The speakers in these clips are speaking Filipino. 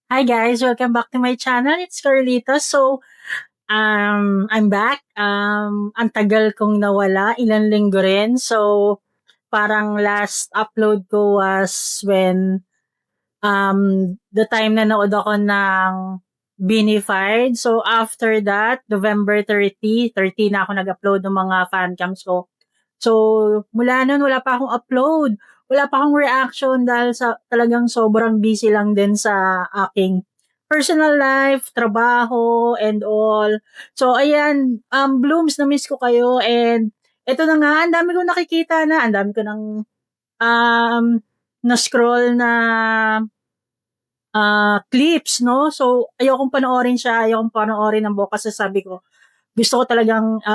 Hi guys, welcome back to my channel. It's Carlita. I'm back. Ang tagal kong nawala, ilang linggo rin. So, parang last upload ko was when the time na naod ako ng Binified. So, after that, November 30 na ako nag-upload ng mga fancams ko. So, mula nun wala pa akong upload. Wala pa akong reaction dahil sa talagang sobrang busy lang din sa aking personal life, trabaho, and all. So, ayan, Blooms, na-miss ko kayo and eto na nga, ang dami kong nakikita na, ang dami ko ng um, na-scroll na clips, no? So, ayokong panoorin siya, ayokong panoorin ng buo kasi sabi ko, gusto ko talagang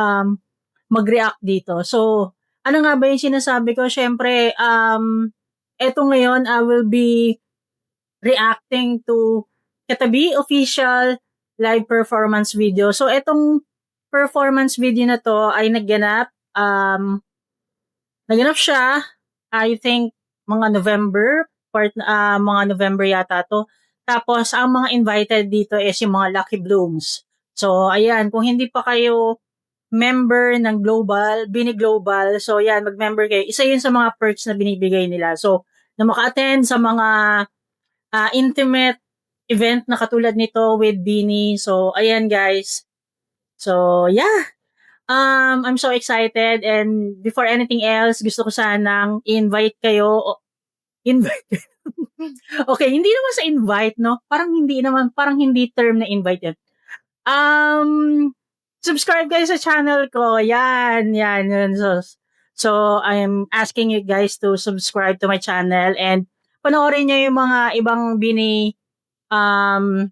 mag-react dito. So, ano nga ba yung sinasabi ko? Siyempre, eto ngayon, I will be reacting to Katabi official live performance video. So, etong performance video na to ay naganap siya, I think, mga November yata to. Tapos, ang mga invited dito is yung mga Lucky Blooms. So, ayan, kung hindi pa kayo member ng Bini Global. So yan, mag-member kayo. Isa yun sa mga perks na binibigay nila. So, na maka-attend sa mga intimate event na katulad nito with Bini. So, ayan guys. So, yeah. I'm so excited and before anything else, gusto ko sanang invite kayo. Invite. Okay, hindi naman sa invite, no? Parang hindi term na invite yan. Um, Subscribe guys sa channel ko. Yan. So I'm asking you guys to subscribe to my channel and panoorin niyo yung mga ibang um,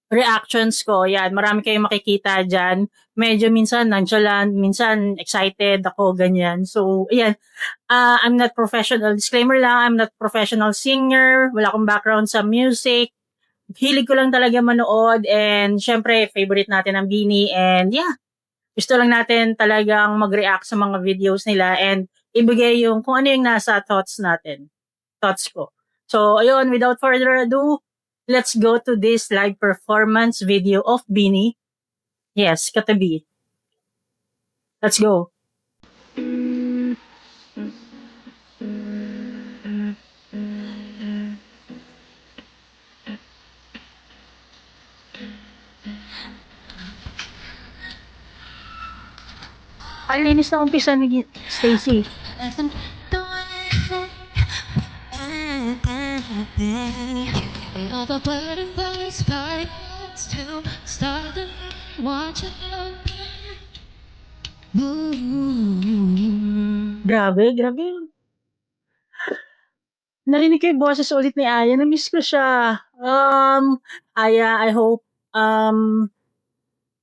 reactions ko. Yan, marami kayong makikita dyan. Medyo minsan nonchalant, minsan excited ako, ganyan. So, ayan. I'm not professional. Disclaimer lang, I'm not professional singer. Wala akong background sa music. Hilig ko lang talaga manood and syempre favorite natin ang Bini and yeah, gusto lang natin talagang mag-react sa mga videos nila and ibigay yung kung ano yung nasa thoughts ko. So ayun, without further ado, let's go to this live performance video of Bini. Yes, Katabi. Let's go. Ang linis na umpisa ni Stacy. All the butterflies fly to start the watch it. Grabe. Narinig ko yung boses ulit ni Aya. Na-miss ko siya. Aya, I hope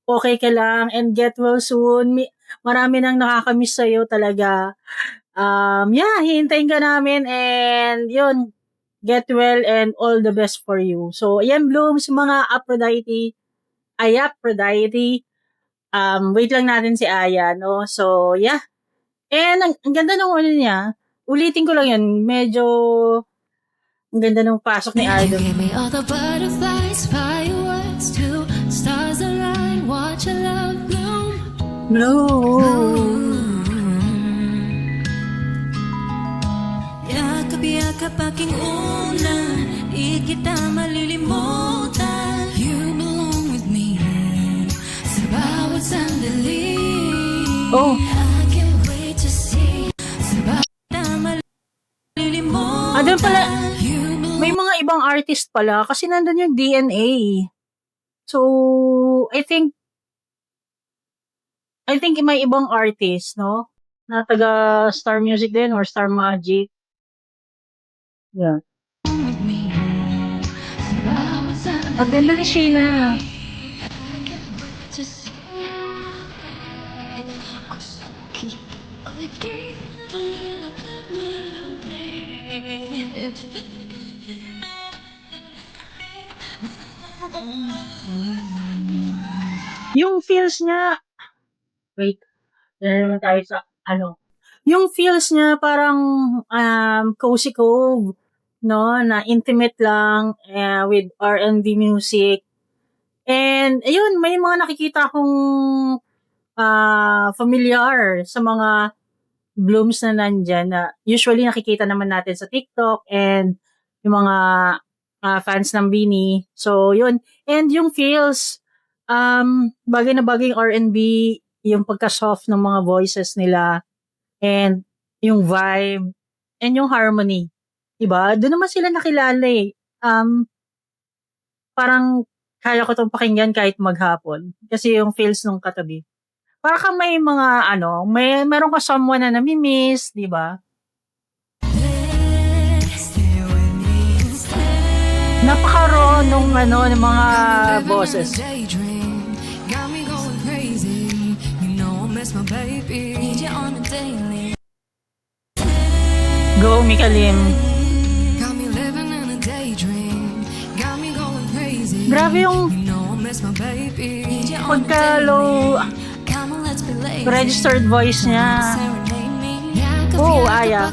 okay ka lang and get well soon. Marami nang nakakamiss sa'yo talaga. Yeah, hihintayin ka namin and yun, get well and all the best for you. So, ayan, Blooms, mga Aphrodite. Wait lang natin si Aya, no? So, yeah. And ang ganda ng ano niya. Ulitin ko lang yun. Medyo ang ganda ng pasok ni Aya. Give me all the butterflies, fireworks, two stars align, watch your love bloom. Bloom. Yakap aking una, di kita malilimutan. You belong with me sa bawat sandali. Oh. I can't wait to see sa bawat malilimutan. Doon pala, may mga ibang artist pala kasi nandun yung DNA. So, I think may ibang artist, no? Na taga Star Music din or Star Magic. Yeah. Ang ganda ni Sheila. Yung feels niya, wait, naman tayo sa, yung feels niya parang, Cozy Cove. no, na intimate lang with R&B music. And ayun, may mga nakikita akong familiar sa mga blooms na nandyan na usually nakikita naman natin sa TikTok and yung mga fans ng Bini. So, yun. And yung feels, bagay na bagay yung R&B, yung pagka-soft ng mga voices nila, and yung vibe, and yung harmony. Diba? Doon naman sila nakilala eh. Parang kaya ko itong pakinggan kahit maghapon. Kasi yung feels nung katabi. Para kang may mga meron ka someone na nami-miss, di ba? Napaka-raw nung ng mga boses. Go, Mikalim. Grabe yung pagka-low registered voice niya. Oh, Aya.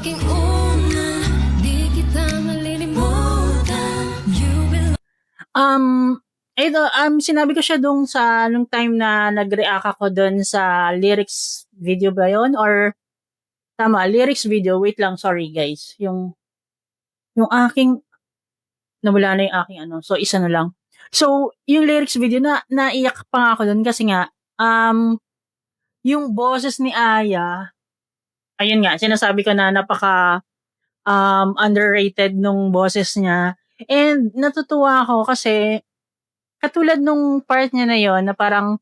Sinabi ko siya nung time na nag-react ako dun sa lyrics video ba yun? Or, tama, lyrics video. Wait lang, sorry guys. Yung aking, nawala na yung aking So, isa na lang. So, yung lyrics video, naiyak pa nga ako dun kasi nga, yung boses ni Aya, ayun nga, sinasabi ko na napaka underrated nung boses niya. And natutuwa ako kasi katulad nung part niya na yon na parang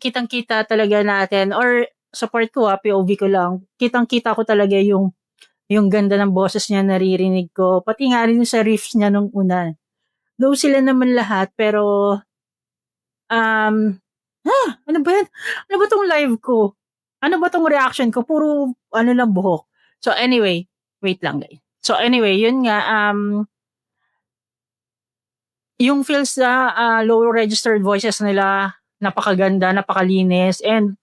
kitang-kita talaga natin or support ko POV ko lang. Kitang-kita ko talaga yung ganda ng boses niya naririnig ko. Pati nga rin sa riffs niya nung una. Though sila naman lahat pero ano ba yan? Ano ba tong live ko? Ano ba tong reaction ko? Puro lang buhok. So anyway, wait lang guys. So anyway, yun nga yung feels na low registered voices nila napakaganda, napakalinis and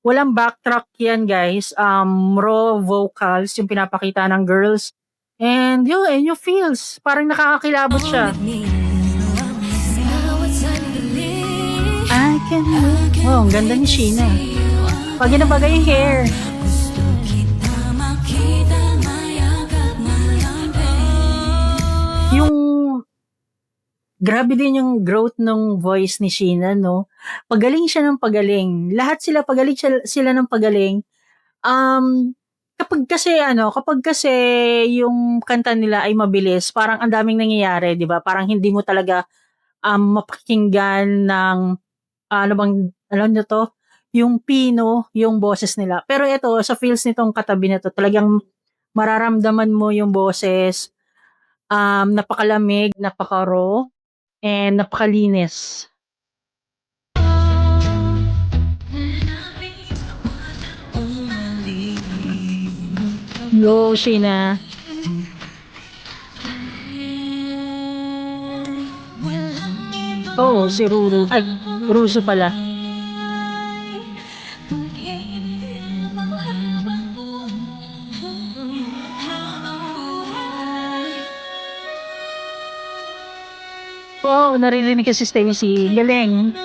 walang backtrack yan guys. Raw vocals yung pinapakita ng girls. And yung feels parang nakakakilabot siya. I can move. Oh, ang ganda ni Sheena. Pag inabagay yung hair. Yung grabe din yung growth ng voice ni Sheena, no? Pagaling siya ng pagaling. Lahat sila pagaling sila ng pagaling. Kapag kasi yung kanta nila ay mabilis, parang ang daming nangyayari, 'di ba? Parang hindi mo talaga mapakinggan ng alam nyo to, yung pino, yung boses nila. Pero ito, sa feels nitong katabi na to, talagang mararamdaman mo yung boses, napakalamig, napaka-raw, and napakalinis. Go, Sheena. Oh, si Ruru. Ay, Russo pala. Wow, naririnig kasi Stacy. Galing.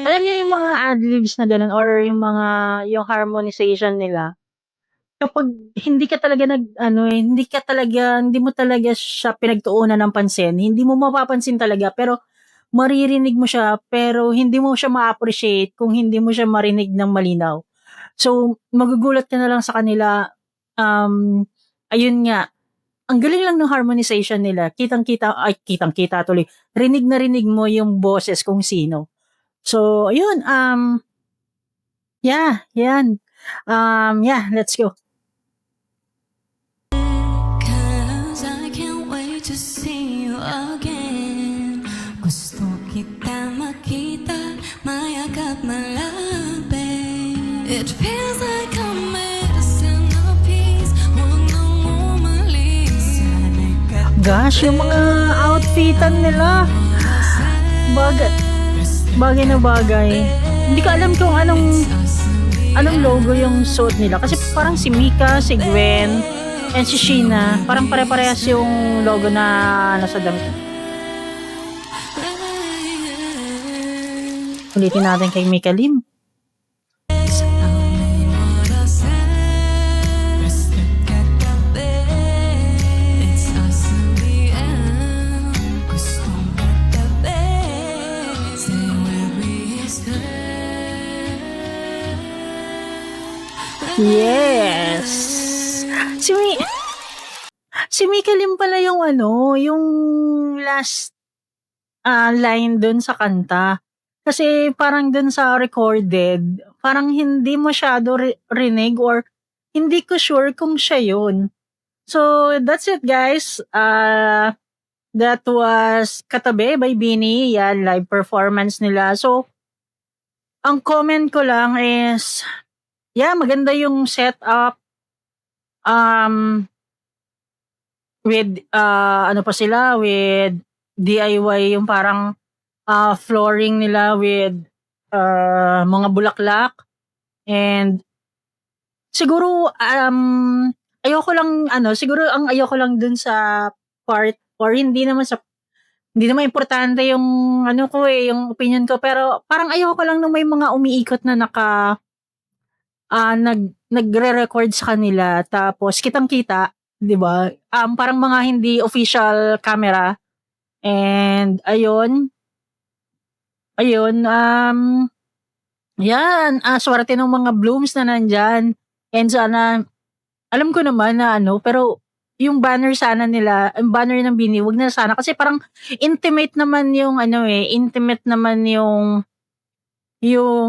Alam niyo yung mga adlibs na ganun or yung harmonization nila. Kapag hindi mo talaga siya pinagtuunan ng pansin, hindi mo mapapansin talaga pero maririnig mo siya pero hindi mo siya ma-appreciate kung hindi mo siya marinig ng malinaw. So, magugulat ka na lang sa kanila. Ayun nga, ang galing lang ng harmonization nila. Kitang-kita tuloy. Rinig na rinig mo yung boses kung sino. So, ayun, yeah, yan. Yeah, let's go. Cause I can't wait to see you again. Gusto kita makita, mayakap malapit. It feels like a medicine of peace. Huwag nang umalis. Gosh, yung mga outfitan nila. Bagay na bagay. Hindi ko alam kung anong logo yung suot nila. Kasi parang si Mika, si Gwen, And si Sheena, parang pare-parehas yung logo na nasa damit. Ulitin natin kay Mika Lim. Yes! Si Mika Lim pala yung yung last line dun sa kanta. Kasi parang dun sa recorded, parang hindi masyado rinig or hindi ko sure kung siya yun. So, that's it guys. That was Katabi by Bini. Yan, live performance nila. So, ang comment ko lang is, maganda yung setup. With, ano pa sila, with DIY yung parang flooring nila with mga bulaklak. And siguro ayoko lang siguro ang ayoko lang dun sa part or hindi naman importante yung yung opinion ko, pero parang ayoko lang nung may mga umiikot na nagre-record sa kanila tapos kitang-kita, 'di ba? Parang mga hindi official camera. And ayun, swerte ng mga blooms na nandyan. And sana, alam ko naman na pero yung banner sana nila, yung banner ng Bini, wag na sana. Kasi parang intimate naman yung intimate naman yung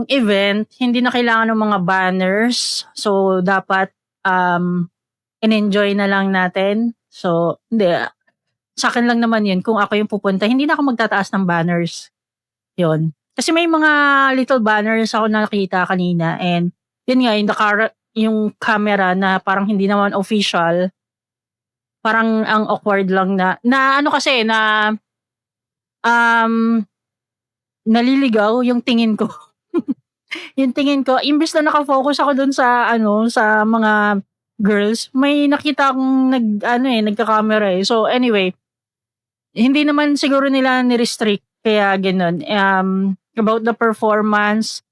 event. Hindi na kailangan ng mga banners. So, dapat in-enjoy na lang natin. So, hindi. Sa akin lang naman yun. Kung ako yung pupunta, hindi na ako magtataas ng banners. Yun. Kasi may mga little banners ako nakita kanina, and yun nga, yung camera na parang hindi naman official, parang ang awkward lang na kasi na naliligaw yung tingin ko. Yung tingin ko, imbes na nakafocus ako dun sa sa mga girls, may nakita akong nagka-camera eh. So anyway, hindi naman siguro nila ni-restrict, kaya ganun. About the performance,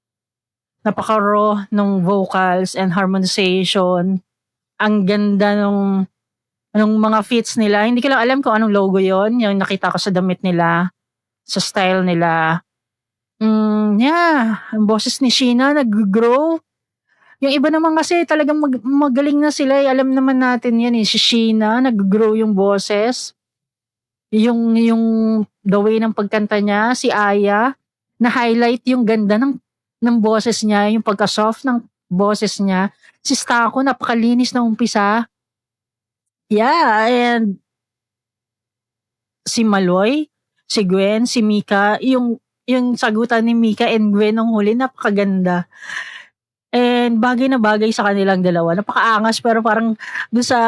napaka-raw nung vocals and harmonization. Ang ganda nung mga fits nila. Hindi ko lang alam kung anong logo yon, yung nakita ko sa damit nila, sa style nila. Ang boses ni Sheena nag-grow. Yung iba naman kasi talagang magaling na sila. Alam naman natin yan eh. Si Sheena, nag-grow yung boses. Yung the way ng pagkanta niya, si Aya, na-highlight yung ganda ng boses niya, yung pagka-soft ng boses niya. Si Stako, napakalinis na umpisa. Yeah, and si Maloy, si Gwen, si Mika, yung sagutan ni Mika and Gwen nung huli, napakaganda. And bagay na bagay sa kanilang dalawa. Napakaangas, pero parang doon sa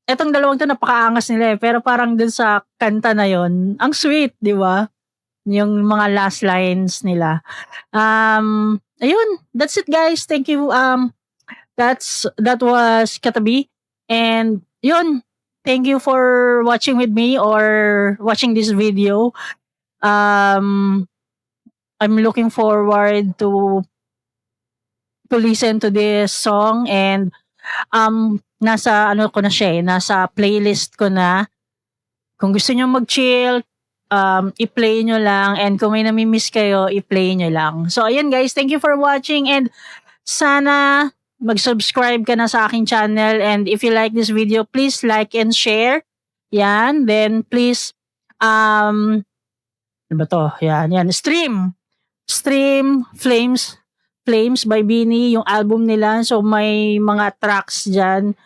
etong dalawang to napakaangas nila eh. Pero parang dun sa kanta na yon, ang sweet, di ba? Yung mga last lines nila. Ayun, that's it guys. Thank you. That was Katabi. And yun, thank you for watching with me or watching this video. I'm looking forward to listen to this song, and nasa ko na siya nasa playlist ko na. Kung gusto niyo mag-chill, i-play nyo lang, and kung may nami-miss kayo, i-play nyo lang. So ayun guys, thank you for watching, and sana mag-subscribe ka na sa aking channel, and if you like this video, please like and share. Yan, then please ano ba to? Yan, stream Flames by Bini, yung album nila. So may mga tracks dyan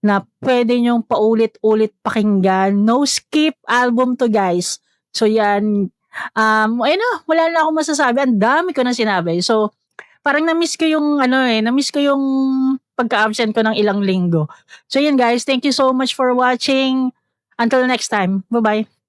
na pwede nyong paulit-ulit pakinggan. No skip album to guys. So yan, wala na akong masasabi. Ang dami ko na sinabi. So parang na-miss ko yung pagka-absent ko ng ilang linggo. So yan guys, thank you so much for watching. Until next time. Bye-bye.